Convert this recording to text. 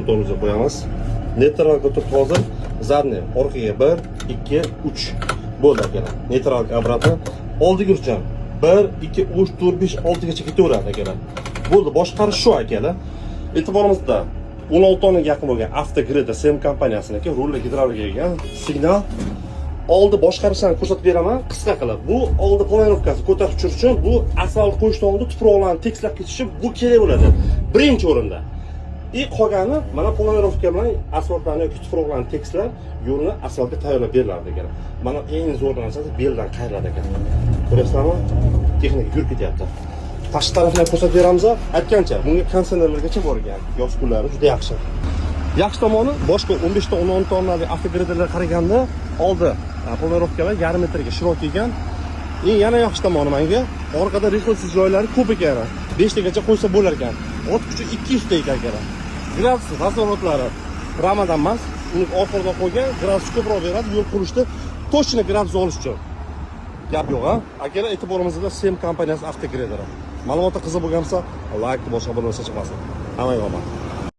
Motorimizni qo'yamiz. Neytralga turib hozir zadni orqaga 1, 2, 3 bo'ldi akalar. Neytralga obratni oldiga urcham. 1, 2, 3, 4, 5, 6 gacha ketaveradi akalar. Bo'ldi, boshqarish shu akalar. E'tiborimizda 16 tonnaga yaqin bo'lgan Avtogrid SEM kompaniyasiniki rulli gidravlika ekan signal. Oldi boshqarishni ko'rsatib beraman qisqa qilib. Bu oldi planirovkasi ko'tarib tushirish uchun bu asfalt qo'yishdan oldin tuproqlarni tekislab ketish uchun bu kerak bo'ladi. Birinchi o'rinda. Qolgani mana planirovka bilan asfaltlarni yoki tuproqlarni tekislab, yo'lni asfaltga tayyorlab beriladi ekan. Mana eng zo'r narsasi beldan qayriladi ekan. Ko'ryapsizmi? Texnika yurib ketyapti. Tashqi tarafini ko'rsatib beramiz. Aytgancha, bunga konditsionerlargacha bor ekan. Yoz kunlari juda yaxshi. Yaxshi tomoni boshqa 15 ta 16 tonnali avtogridlarga qaraganda oldi planirovkalar yarim metrga shirok ekan. Yana yaxshi tomoni menga orqada rixilsiz joylari ko'p ekan. 5 tagacha qo'ysa bo'lar ekan. Ot kuchi 200 ta ekan. Gradus nazoratlari Ramadan emas, uni oxirida qo'ygan, gradus ko'proq beradi yo'l qurishda точно gradus olish uchun. Gap yo'q, ha? Akalar e'tiborimizda SEM kompaniyasi avtogridlari. Ma'lumotlar qiziq bo'lgansa, like, boshqa bo'lmasa chiqmasin. Hammaga omad.